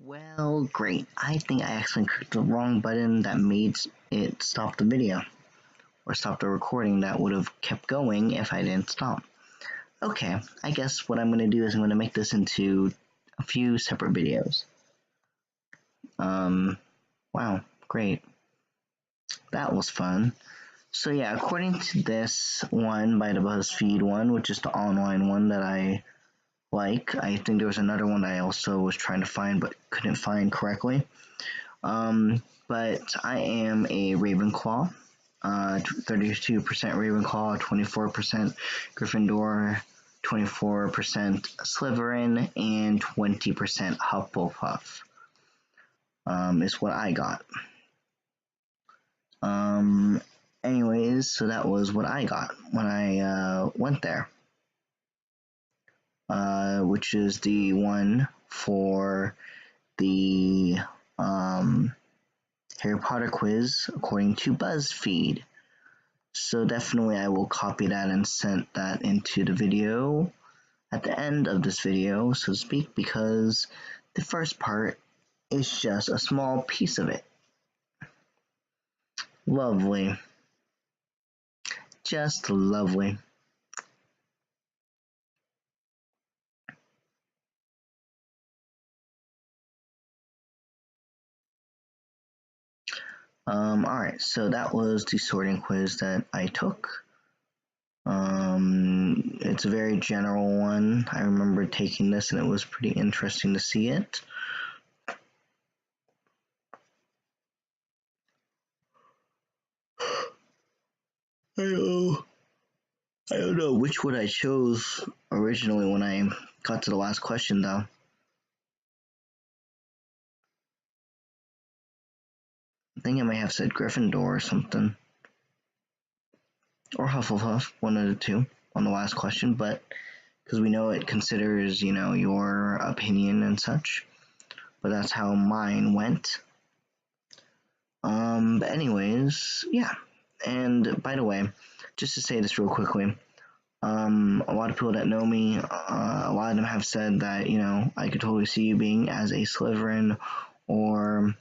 Well, great. I think I actually clicked the wrong button that made it stop the video. Or stop the recording that would have kept going if I didn't stop. Okay, I guess what I'm going to do is I'm going to make this into a few separate videos. Wow, great. That was fun. So yeah, according to this one by the BuzzFeed one, which is the online one that I like, I think there was another one that I also was trying to find but couldn't find correctly. But I am a Ravenclaw, 32% Ravenclaw, 24% Gryffindor, 24% Slytherin, and 20% Hufflepuff. Is what I got. Anyways, so that was what I got when I went there. Which is the one for the Harry Potter quiz according to BuzzFeed. So definitely I will copy that and send that into the video at the end of this video, so to speak, because the first part is just a small piece of it. Lovely. Just lovely. Alright, so that was the sorting quiz that I took. It's a very general one. I remember taking this and it was pretty interesting to see it. I don't know which one I chose originally when I got to the last question though. I think I might have said Gryffindor or something. Or Hufflepuff, one of the two, on the last question, but because we know it considers, you know, your opinion and such. But that's how mine went. But anyways, yeah. And by the way, just to say this real quickly, a lot of people that know me, a lot of them have said that, you know, I could totally see you being as a Slytherin or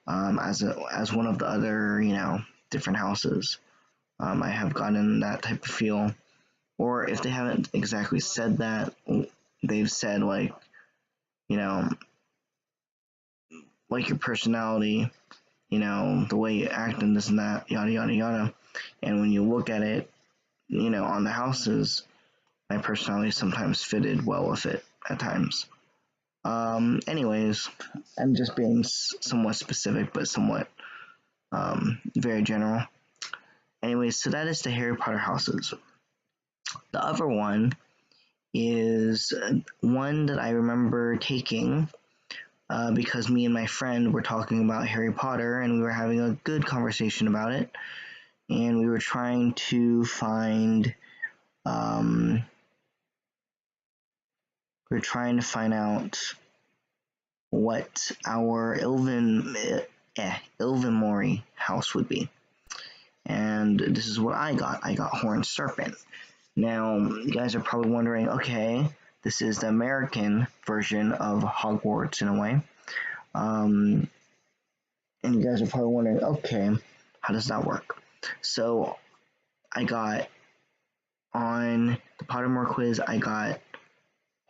as one of the other, you know, different houses. I have gotten that type of feel. Or if they haven't exactly said that, they've said, like, you know, like your personality, you know, the way you act and this and that, yada, yada, yada. And when you look at it, you know, on the houses, my personality sometimes fitted well with it at times. Anyways, I'm just being somewhat specific, but somewhat very general. Anyways, so that is the Harry Potter houses. The other one is one that I remember taking because me and my friend were talking about Harry Potter and we were having a good conversation about it. And we were trying to find out what our illvermony house would be. And this is what I got. I got Horned Serpent. Now, you guys are probably wondering, okay, this is the American version of Hogwarts in a way. And you guys are probably wondering, okay, how does that work? So, I got, on the Pottermore quiz, I got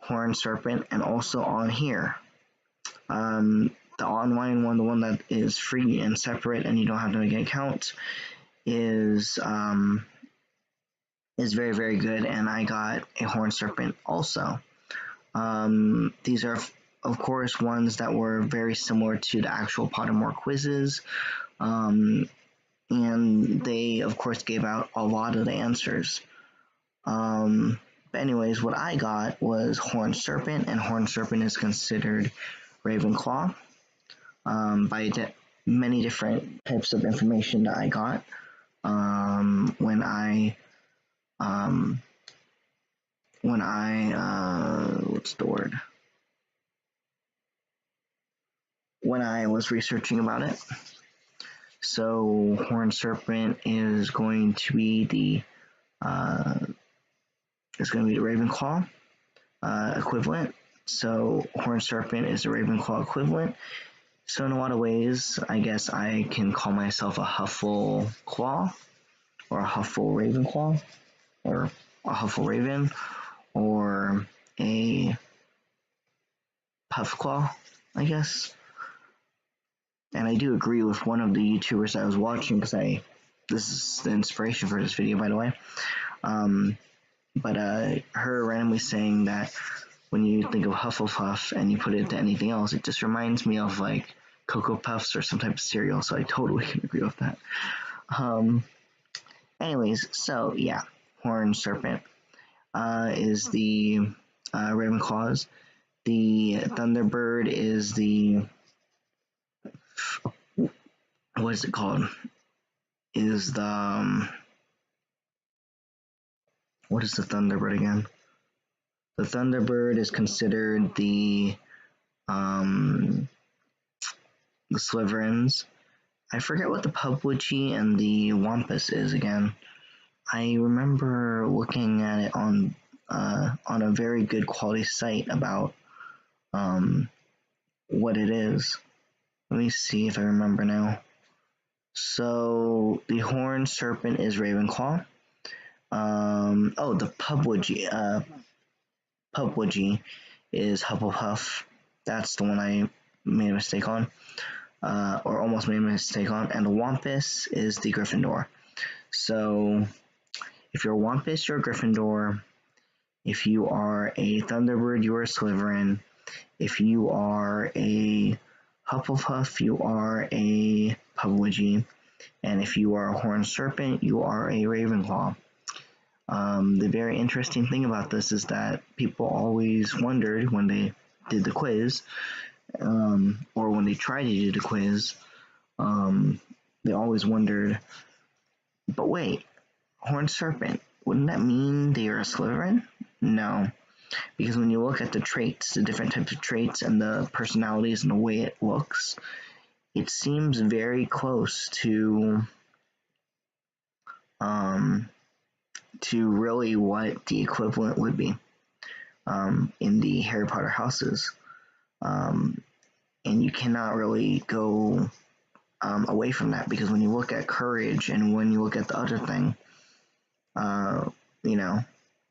Horned Serpent, and also on here. The online one, the one that is free and separate and you don't have to make an account, is very, very good, and I got a Horned Serpent also. These are, of course, ones that were very similar to the actual Pottermore quizzes, and they, of course, gave out a lot of the answers. But anyways, what I got was Horned Serpent, and Horned Serpent is considered Ravenclaw by many different types of information that I got when I was researching about it. So Horned Serpent is going to be the Ravenclaw equivalent, So horned serpent is a Ravenclaw equivalent. So in a lot of ways, I guess I can call myself a Huffleclaw, or a Huffle Ravenclaw, or a Huffle Raven, or a Puffclaw, I guess. And I do agree with one of the YouTubers I was watching, because this is the inspiration for this video, by the way. But her randomly saying that when you think of Hufflepuff and you put it to anything else, it just reminds me of like Cocoa Puffs or some type of cereal. So I totally can agree with that. Anyways, so yeah, Horned Serpent is the Ravenclaws. The Thunderbird is the, what is it called? Is the what is the Thunderbird again? The Thunderbird is considered the Slytherins. I forget what the Pubbudgy and the Wampus is again. I remember looking at it on a very good quality site about what it is. Let me see if I remember now. So the Horned Serpent is Ravenclaw. The Pubbudgy is Hufflepuff. That's the one I made a mistake on, or almost made a mistake on. And the Wampus is the Gryffindor. So if you're a Wampus, you're a Gryffindor. If you are a Thunderbird, you're a Slytherin. If you are a Hufflepuff, you are a Pubbudgy. And if you are a Horned Serpent, you are a Ravenclaw. The very interesting thing about this is that people always wondered when they did the quiz, or when they tried to do the quiz, they always wondered, but wait, Horned Serpent, wouldn't that mean they are a Slytherin? No, because when you look at the traits, the different types of traits and the personalities and the way it looks, it seems very close to really what the equivalent would be in the Harry Potter houses. And you cannot really go away from that, because when you look at courage and when you look at the other thing,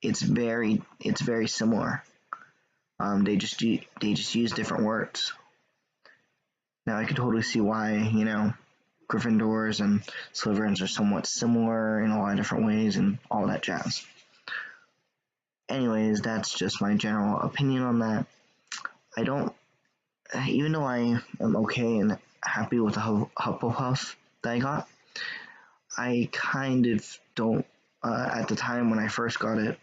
it's very similar. They just use different words. Now I could totally see why Gryffindors and Slytherins are somewhat similar in a lot of different ways and all that jazz. Anyways, that's just my general opinion on that. Even though I am okay and happy with the Hufflepuff that I got, I kind of don't, at the time when I first got it,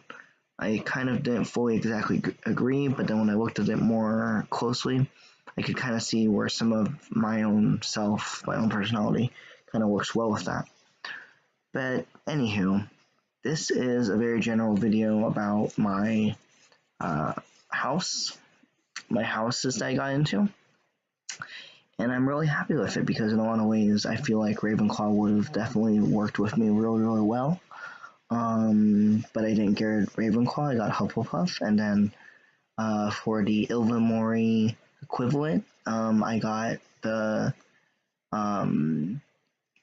I kind of didn't fully exactly agree, but then when I looked at it more closely, I could kind of see where some of my own personality kind of works well with that. But anywho, this is a very general video about my house, my houses that I got into. And I'm really happy with it, because in a lot of ways I feel like Ravenclaw would have definitely worked with me really, really well. But I didn't get Ravenclaw, I got Hufflepuff, and then for the illvermony equivalent, I got the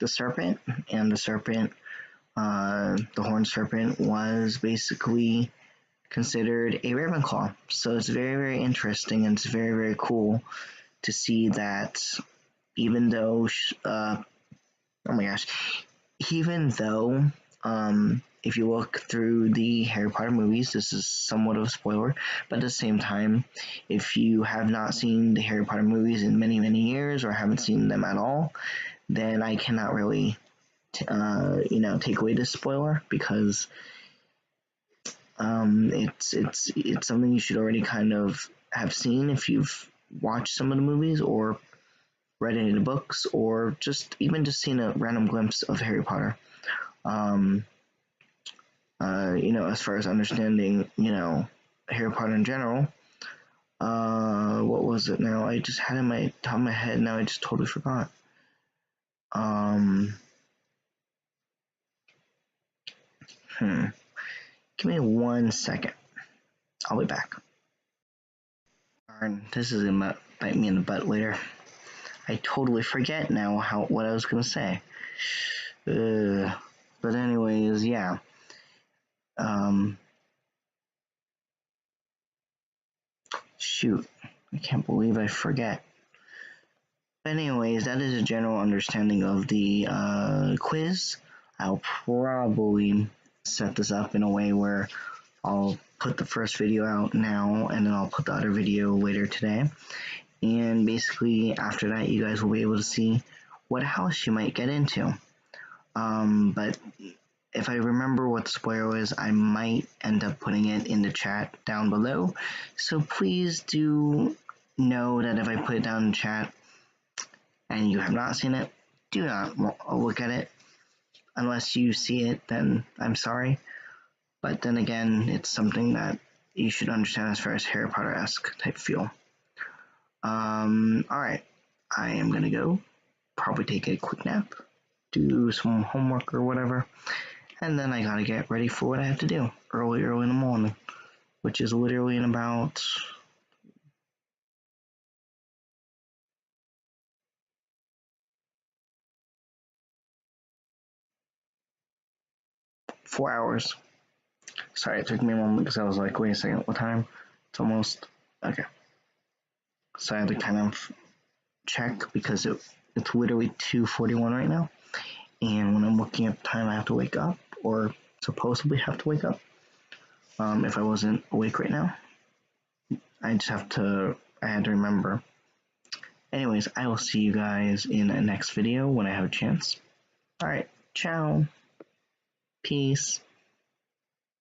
serpent, and the serpent, the Horned Serpent was basically considered a Ravenclaw. So it's very, very interesting, and it's very, very cool to see that even though, if you look through the Harry Potter movies, this is somewhat of a spoiler, but at the same time, if you have not seen the Harry Potter movies in many, many years, or haven't seen them at all, then I cannot really, take away this spoiler, because it's something you should already kind of have seen if you've watched some of the movies, or read any of the books, or just seen a random glimpse of Harry Potter. As far as understanding, Harry Potter in general. What was it now? I just had it in my top of my head, now I just totally forgot. Give me 1 second. I'll be back. Darn, this is gonna bite me in the butt later. I totally forget now what I was gonna say. But anyways, yeah. Shoot, I can't believe I forget. But anyways, that is a general understanding of the quiz. I'll probably set this up in a way where I'll put the first video out now, and then I'll put the other video later today. And basically, after that, you guys will be able to see what house you might get into. But if I remember what the spoiler was, I might end up putting it in the chat down below. So please do know that if I put it down in the chat and you have not seen it, do not look at it. Unless you see it, then I'm sorry. But then again, it's something that you should understand as far as Harry Potter-esque type feel. Alright. I am gonna go. Probably take a quick nap. Do some homework or whatever. And then I gotta get ready for what I have to do. Early in the morning. Which is literally in about... ...4 hours. Sorry, it took me a moment because I was like, wait a second, what time? It's almost... Okay. So I had to kind of check because it's literally 2:41 right now. And when I'm looking at the time, I have to wake up, or supposedly have to wake up. If I wasn't awake right now, I had to remember. Anyways, I will see you guys in the next video when I have a chance. Alright, ciao. Peace.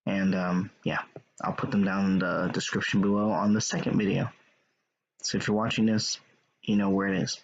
And yeah, I'll put them down in the description below on the second video. So if you're watching this, you know where it is.